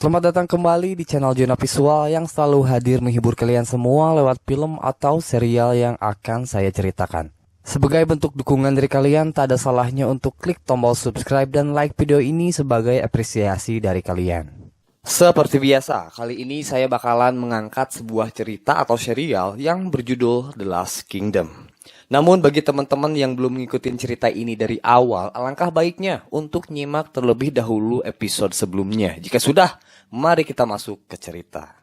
Selamat datang kembali di channel Zona Visual yang selalu hadir menghibur kalian semua lewat film atau serial yang akan saya ceritakan. Sebagai bentuk dukungan dari kalian, tak ada salahnya untuk klik tombol subscribe dan like video ini sebagai apresiasi dari kalian. Seperti biasa, kali ini saya bakalan mengangkat sebuah cerita atau serial yang berjudul The Last Kingdom. Namun bagi teman-teman yang belum ngikutin cerita ini dari awal, alangkah baiknya untuk nyimak terlebih dahulu episode sebelumnya. Jika sudah, mari kita masuk ke cerita.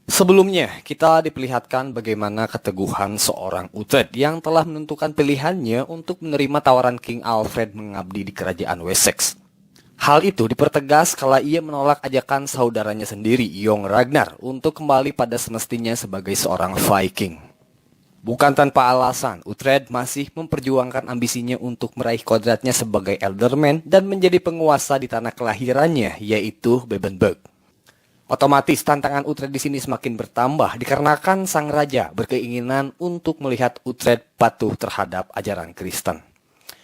Sebelumnya, kita diperlihatkan bagaimana keteguhan seorang Uhtred yang telah menentukan pilihannya untuk menerima tawaran King Alfred mengabdi di kerajaan Wessex. Hal itu dipertegas kala ia menolak ajakan saudaranya sendiri, Yong Ragnar, untuk kembali pada semestinya sebagai seorang Viking. Bukan tanpa alasan, Uhtred masih memperjuangkan ambisinya untuk meraih kodratnya sebagai Elderman dan menjadi penguasa di tanah kelahirannya, yaitu Bebbanburg. Otomatis tantangan Uhtred di sini semakin bertambah dikarenakan sang raja berkeinginan untuk melihat Uhtred patuh terhadap ajaran Kristen.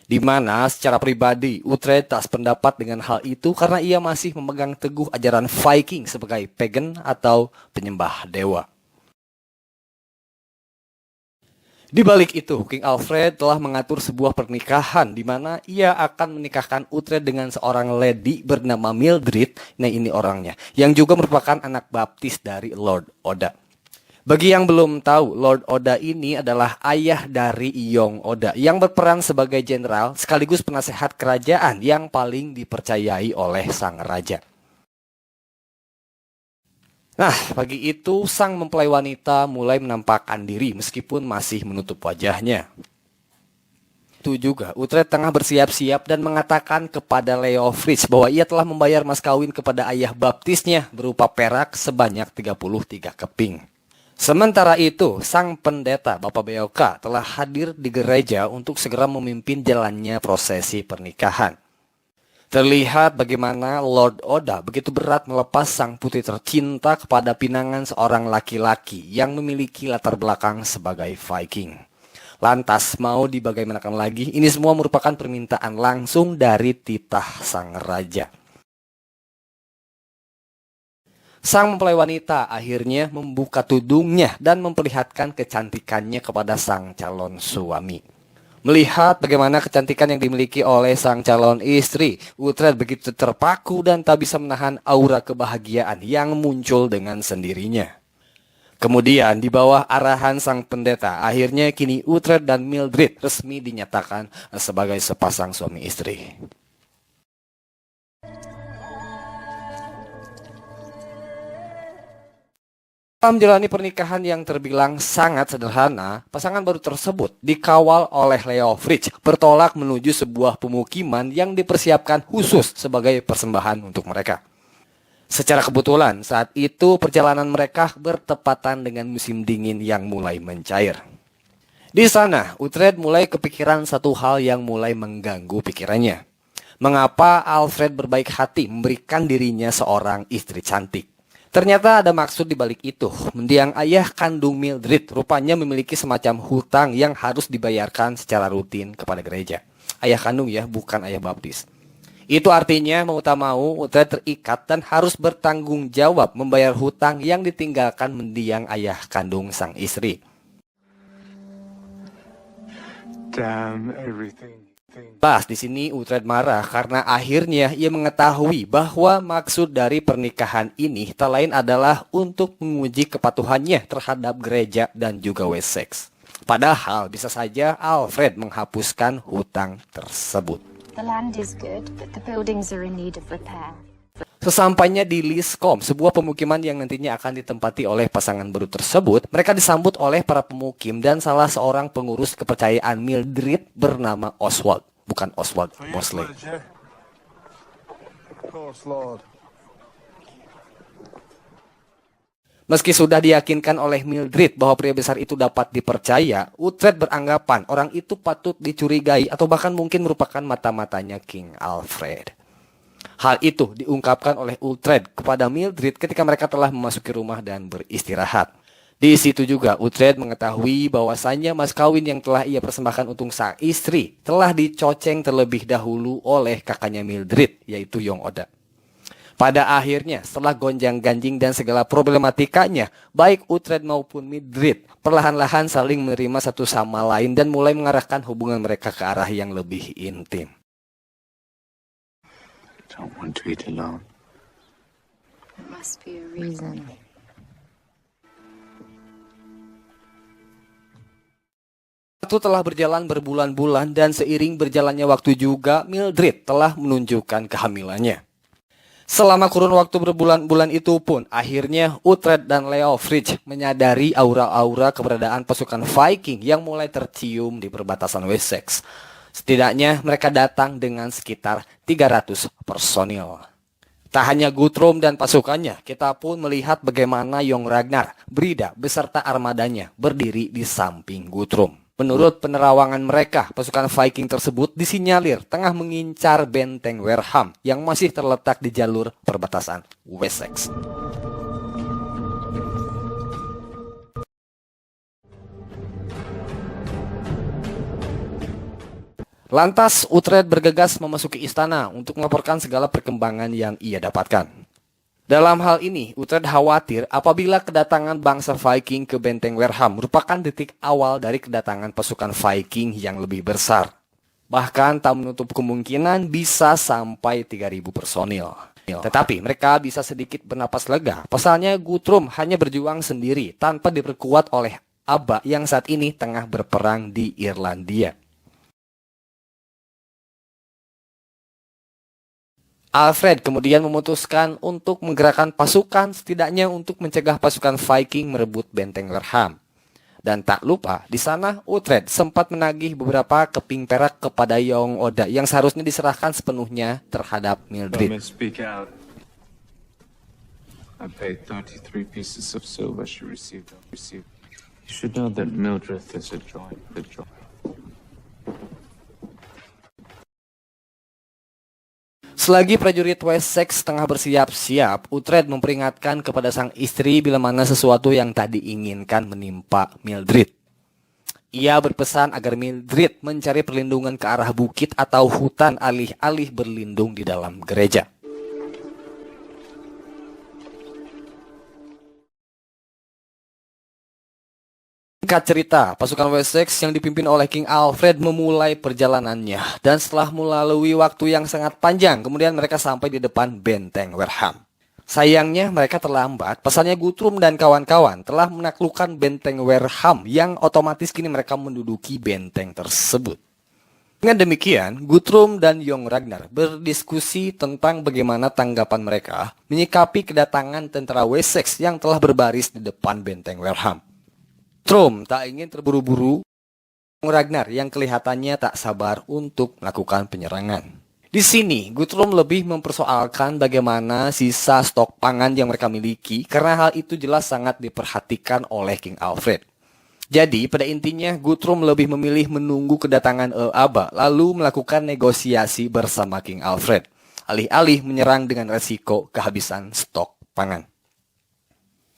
Di mana secara pribadi Uhtred tak sependapat dengan hal itu karena ia masih memegang teguh ajaran Viking sebagai pagan atau penyembah dewa. Di balik itu, King Alfred telah mengatur sebuah pernikahan di mana ia akan menikahkan Uhtred dengan seorang lady bernama Mildred, nah ini orangnya, yang juga merupakan anak baptis dari Lord Oda. Bagi yang belum tahu, Lord Oda ini adalah ayah dari Yong Oda yang berperan sebagai jenderal sekaligus penasehat kerajaan yang paling dipercayai oleh sang raja. Nah, pagi itu sang mempelai wanita mulai menampakkan diri meskipun masih menutup wajahnya. Itu juga, Uhtred tengah bersiap-siap dan mengatakan kepada Leofric bahwa ia telah membayar mas kawin kepada ayah baptisnya berupa perak sebanyak 33 keping. Sementara itu, sang pendeta Bapak Beoka telah hadir di gereja untuk segera memimpin jalannya prosesi pernikahan. Terlihat bagaimana Lord Oda begitu berat melepas sang putri tercinta kepada pinangan seorang laki-laki yang memiliki latar belakang sebagai Viking. Lantas, mau dibagaimanakan lagi, ini semua merupakan permintaan langsung dari titah sang raja. Sang mempelai wanita akhirnya membuka tudungnya dan memperlihatkan kecantikannya kepada sang calon suami. Melihat bagaimana kecantikan yang dimiliki oleh sang calon istri, Uhtred begitu terpaku dan tak bisa menahan aura kebahagiaan yang muncul dengan sendirinya. Kemudian di bawah arahan sang pendeta, akhirnya kini Uhtred dan Mildred resmi dinyatakan sebagai sepasang suami istri. Dalam menjalani pernikahan yang terbilang sangat sederhana, pasangan baru tersebut dikawal oleh Leofric bertolak menuju sebuah pemukiman yang dipersiapkan khusus sebagai persembahan untuk mereka. Secara kebetulan, saat itu perjalanan mereka bertepatan dengan musim dingin yang mulai mencair. Di sana, Uhtred mulai kepikiran satu hal yang mulai mengganggu pikirannya. Mengapa Alfred berbaik hati memberikan dirinya seorang istri cantik? Ternyata ada maksud di balik itu. Mendiang ayah kandung Mildred rupanya memiliki semacam hutang yang harus dibayarkan secara rutin kepada gereja. Ayah kandung ya, bukan ayah baptis. Itu artinya mau tak mau Uhtred terikat dan harus bertanggung jawab membayar hutang yang ditinggalkan mendiang ayah kandung sang istri. Damn everything. Pas di sini Uhtred marah karena akhirnya ia mengetahui bahwa maksud dari pernikahan ini tak lain adalah untuk menguji kepatuhannya terhadap gereja dan juga Wessex. Padahal bisa saja Alfred menghapuskan hutang tersebut. The land is good, but the buildings are in need of repair. Sesampainya di Liscombe, sebuah pemukiman yang nantinya akan ditempati oleh pasangan baru tersebut, mereka disambut oleh para pemukim dan salah seorang pengurus kepercayaan Mildred bernama Oswald. Bukan Oswald Mosley. Meski sudah diyakinkan oleh Mildred bahwa pria besar itu dapat dipercaya, Uhtred beranggapan orang itu patut dicurigai atau bahkan mungkin merupakan mata-matanya King Alfred. Hal itu diungkapkan oleh Uhtred kepada Mildred ketika mereka telah memasuki rumah dan beristirahat. Di situ juga Uhtred mengetahui bahwasannya mas kawin yang telah ia persembahkan untuk sang istri telah dicoceng terlebih dahulu oleh kakaknya Mildred, yaitu Yong Oda. Pada akhirnya, setelah gonjang-ganjing dan segala problematikanya, baik Uhtred maupun Mildred perlahan-lahan saling menerima satu sama lain dan mulai mengarahkan hubungan mereka ke arah yang lebih intim. Don't want to eat alone. There must be a reason. Waktu telah berjalan berbulan-bulan dan seiring berjalannya waktu juga Mildred telah menunjukkan kehamilannya. Selama kurun waktu berbulan-bulan itu pun, akhirnya Uhtred dan Leofric menyadari aura-aura keberadaan pasukan Viking yang mulai tercium di perbatasan Wessex. Setidaknya mereka datang dengan sekitar 300 personil. Tak hanya Guthrum dan pasukannya, kita pun melihat bagaimana Yong Ragnar, Brida beserta armadanya berdiri di samping Guthrum. Menurut penerawangan mereka, pasukan Viking tersebut disinyalir tengah mengincar benteng Warham yang masih terletak di jalur perbatasan Wessex. Lantas Uhtred bergegas memasuki istana untuk melaporkan segala perkembangan yang ia dapatkan. Dalam hal ini, Uhtred khawatir apabila kedatangan bangsa Viking ke benteng Warham merupakan detik awal dari kedatangan pasukan Viking yang lebih besar. Bahkan tak menutup kemungkinan bisa sampai 3.000 personil. Tetapi mereka bisa sedikit bernapas lega. Pasalnya Guthrum hanya berjuang sendiri tanpa diperkuat oleh Abba yang saat ini tengah berperang di Irlandia. Alfred kemudian memutuskan untuk menggerakkan pasukan setidaknya untuk mencegah pasukan Viking merebut benteng Warham. Dan tak lupa, di sana Uhtred sempat menagih beberapa keping perak kepada Yong Oda yang seharusnya diserahkan sepenuhnya terhadap Mildred. Speak out. I paid 33 pieces of silver she received. You should know that Mildred is a joy. Selagi prajurit Wessex tengah bersiap-siap, Uhtred memperingatkan kepada sang istri bila mana sesuatu yang tak diinginkan menimpa Mildred. Ia berpesan agar Mildred mencari perlindungan ke arah bukit atau hutan alih-alih berlindung di dalam gereja. Singkat cerita, pasukan Wessex yang dipimpin oleh King Alfred memulai perjalanannya. Dan setelah melalui waktu yang sangat panjang, kemudian mereka sampai di depan benteng Warham. Sayangnya mereka terlambat, pasalnya Guthrum dan kawan-kawan telah menaklukkan benteng Warham yang otomatis kini mereka menduduki benteng tersebut. Dengan demikian, Guthrum dan Yong Ragnar berdiskusi tentang bagaimana tanggapan mereka menyikapi kedatangan tentara Wessex yang telah berbaris di depan benteng Warham. Guthrum tak ingin terburu-buru, Ragnar yang kelihatannya tak sabar untuk melakukan penyerangan. Di sini, Guthrum lebih mempersoalkan bagaimana sisa stok pangan yang mereka miliki karena hal itu jelas sangat diperhatikan oleh King Alfred. Jadi, pada intinya, Guthrum lebih memilih menunggu kedatangan Abba lalu melakukan negosiasi bersama King Alfred, alih-alih menyerang dengan resiko kehabisan stok pangan.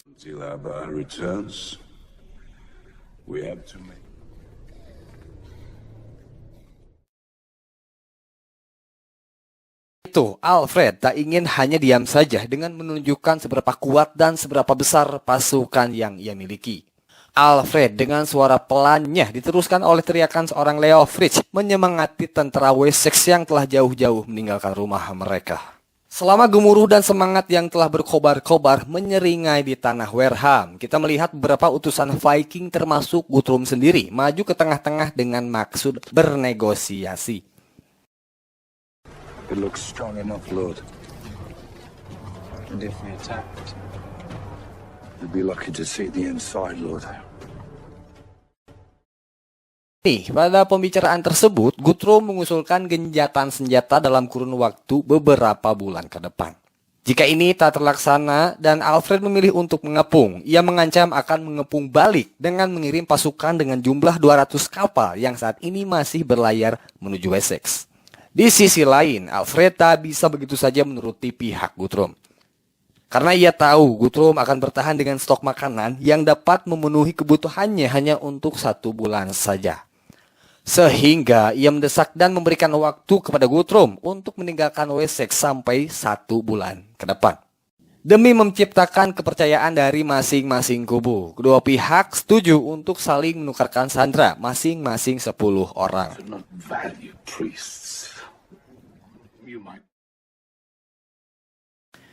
Until Abba returns, we have to make. Itu, Alfred tak ingin hanya diam saja dengan menunjukkan seberapa kuat dan seberapa besar pasukan yang ia miliki. Alfred dengan suara pelannya diteruskan oleh teriakan seorang Leofric menyemangati tentara Wessex yang telah jauh-jauh meninggalkan rumah mereka. Selama gemuruh dan semangat yang telah berkobar-kobar menyeringai di tanah Warham, kita melihat beberapa utusan Viking termasuk Guthrum sendiri maju ke tengah-tengah dengan maksud bernegosiasi. It looks strong enough, Lord. And if we attacked? You'd be lucky to see the inside, Lord. Pada pembicaraan tersebut, Guthrum mengusulkan genjatan senjata dalam kurun waktu beberapa bulan ke depan. Jika ini tak terlaksana dan Alfred memilih untuk mengepung, ia mengancam akan mengepung balik dengan mengirim pasukan dengan jumlah 200 kapal yang saat ini masih berlayar menuju Wessex. Di sisi lain, Alfred tak bisa begitu saja menuruti pihak Guthrum. Karena ia tahu Guthrum akan bertahan dengan stok makanan yang dapat memenuhi kebutuhannya hanya untuk 1 bulan saja. Sehingga ia mendesak dan memberikan waktu kepada Guthrum untuk meninggalkan Wessex sampai 1 bulan ke depan. Demi menciptakan kepercayaan dari masing-masing kubu, kedua pihak setuju untuk saling menukarkan sandera masing-masing 10 orang. Do not value priests. You might.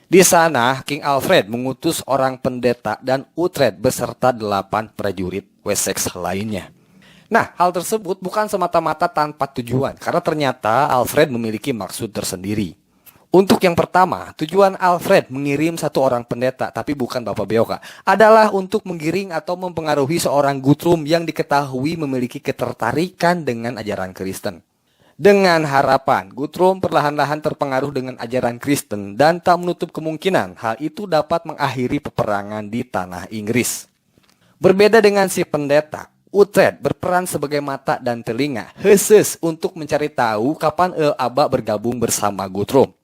Di sana, King Alfred mengutus orang pendeta dan Uhtred beserta 8 prajurit Wessex lainnya. Nah, hal tersebut bukan semata-mata tanpa tujuan, karena ternyata Alfred memiliki maksud tersendiri. Untuk yang pertama, tujuan Alfred mengirim 1 orang pendeta, tapi bukan Bapak Beoka, adalah untuk menggiring atau mempengaruhi seorang Guthrum yang diketahui memiliki ketertarikan dengan ajaran Kristen. Dengan harapan, Guthrum perlahan-lahan terpengaruh dengan ajaran Kristen dan tak menutup kemungkinan hal itu dapat mengakhiri peperangan di tanah Inggris. Berbeda dengan si pendeta, Uhtred berperan sebagai mata dan telinga khusus untuk mencari tahu kapan Eoba bergabung bersama Guthrum.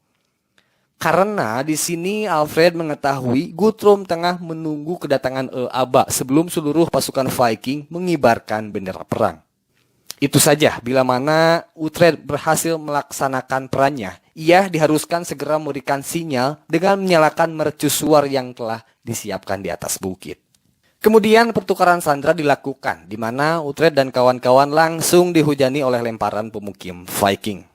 Karena di sini Alfred mengetahui Guthrum tengah menunggu kedatangan Eoba sebelum seluruh pasukan Viking mengibarkan bendera perang. Itu saja, bila mana Uhtred berhasil melaksanakan perannya, ia diharuskan segera memberikan sinyal dengan menyalakan mercusuar yang telah disiapkan di atas bukit. Kemudian pertukaran sandera dilakukan, di mana Uhtred dan kawan-kawan langsung dihujani oleh lemparan pemukim Viking.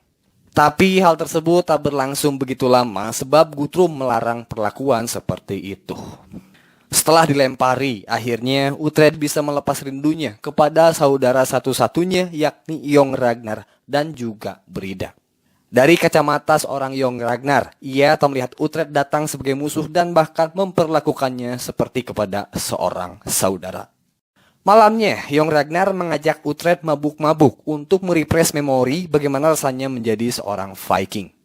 Tapi hal tersebut tak berlangsung begitu lama sebab Guthrum melarang perlakuan seperti itu. Setelah dilempari, akhirnya Uhtred bisa melepas rindunya kepada saudara satu-satunya yakni Yong Ragnar dan juga Brida. Dari kacamata seorang Yong Ragnar, ia tak melihat Uhtred datang sebagai musuh dan bahkan memperlakukannya seperti kepada seorang saudara. Malamnya, Yong Ragnar mengajak Uhtred mabuk-mabuk untuk merefresh memori bagaimana rasanya menjadi seorang Viking.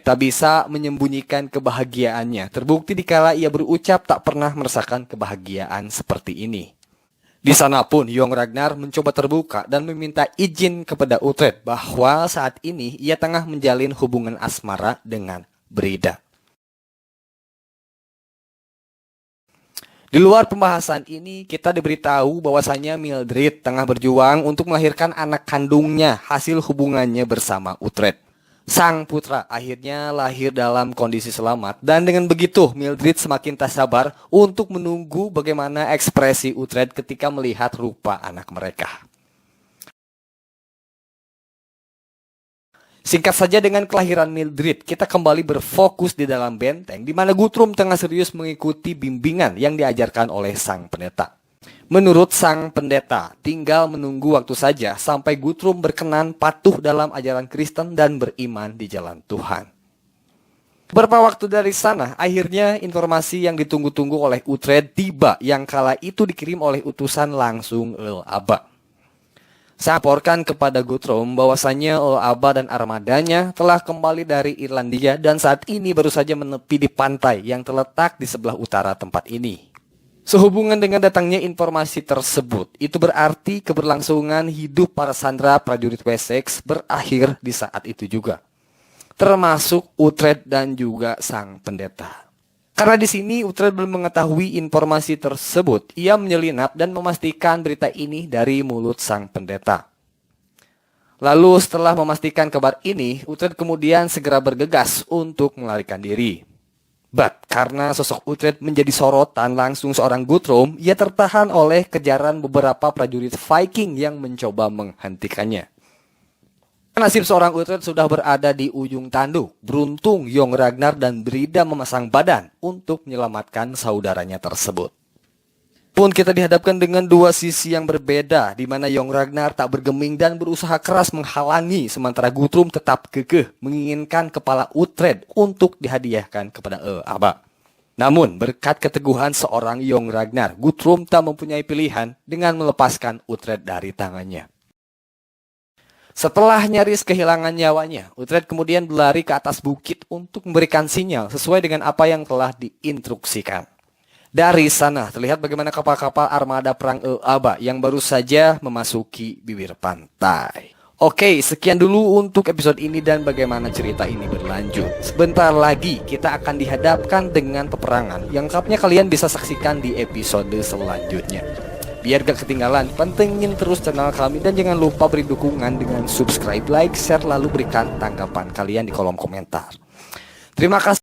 Tak bisa menyembunyikan kebahagiaannya, terbukti dikala ia berucap tak pernah merasakan kebahagiaan seperti ini. Di sana pun Yong Ragnar mencoba terbuka dan meminta izin kepada Uhtred bahwa saat ini ia tengah menjalin hubungan asmara dengan Brida. Di luar pembahasan ini, kita diberitahu bahwasanya Mildred tengah berjuang untuk melahirkan anak kandungnya hasil hubungannya bersama Uhtred. Sang putra akhirnya lahir dalam kondisi selamat dan dengan begitu Mildred semakin tak sabar untuk menunggu bagaimana ekspresi Uhtred ketika melihat rupa anak mereka. Singkat saja dengan kelahiran Mildred, kita kembali berfokus di dalam benteng di mana Guthrum tengah serius mengikuti bimbingan yang diajarkan oleh sang pendeta. Menurut sang pendeta, tinggal menunggu waktu saja sampai Guthrum berkenan patuh dalam ajaran Kristen dan beriman di jalan Tuhan. Beberapa waktu dari sana, akhirnya informasi yang ditunggu-tunggu oleh Uhtred tiba yang kala itu dikirim oleh utusan langsung Eoba. Saya laporkan kepada Guthrum bahwasannya Eoba dan armadanya telah kembali dari Irlandia dan saat ini baru saja menepi di pantai yang terletak di sebelah utara tempat ini. Sehubungan dengan datangnya informasi tersebut, itu berarti keberlangsungan hidup para sandera prajurit Wessex berakhir di saat itu juga. Termasuk Uhtred dan juga sang pendeta. Karena di sini Uhtred belum mengetahui informasi tersebut, ia menyelinap dan memastikan berita ini dari mulut sang pendeta. Lalu setelah memastikan kabar ini, Uhtred kemudian segera bergegas untuk melarikan diri. Karena sosok Uhtred menjadi sorotan langsung seorang Guthrum, ia tertahan oleh kejaran beberapa prajurit Viking yang mencoba menghentikannya. Nasib seorang Uhtred sudah berada di ujung tanduk. Beruntung Yong Ragnar dan Brida memasang badan untuk menyelamatkan saudaranya tersebut. Pun kita dihadapkan dengan dua sisi yang berbeda, di mana Yong Ragnar tak bergeming dan berusaha keras menghalangi, sementara Guthrum tetap kekeh menginginkan kepala Uhtred untuk dihadiahkan kepada Eoba. Namun, berkat keteguhan seorang Yong Ragnar, Guthrum tak mempunyai pilihan dengan melepaskan Uhtred dari tangannya. Setelah nyaris kehilangan nyawanya, Uhtred kemudian berlari ke atas bukit untuk memberikan sinyal sesuai dengan apa yang telah diinstruksikan. Dari sana terlihat bagaimana kapal-kapal armada perang Eoba yang baru saja memasuki bibir pantai. Oke, sekian dulu untuk episode ini dan bagaimana cerita ini berlanjut. Sebentar lagi kita akan dihadapkan dengan peperangan yang lengkapnya kalian bisa saksikan di episode selanjutnya. Biar gak ketinggalan, pantengin terus channel kami dan jangan lupa beri dukungan dengan subscribe, like, share, lalu berikan tanggapan kalian di kolom komentar. Terima kasih.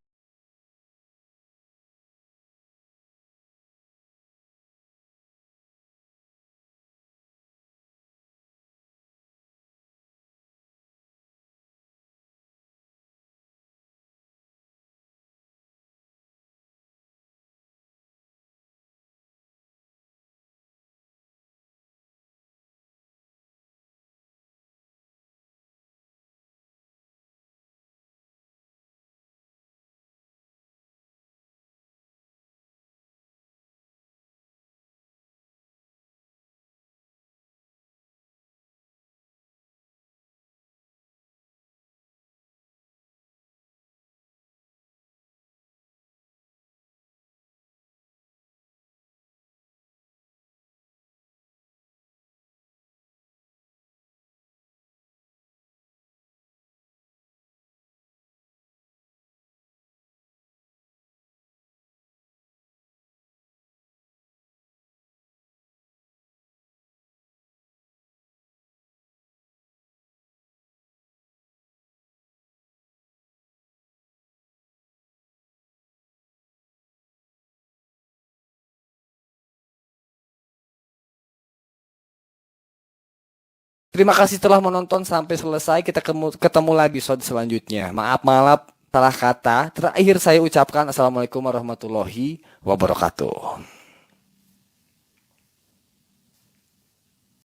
Terima kasih telah menonton sampai selesai. Kita ketemu lagi episode selanjutnya. Maaf salah kata. Terakhir saya ucapkan assalamualaikum warahmatullahi wabarakatuh.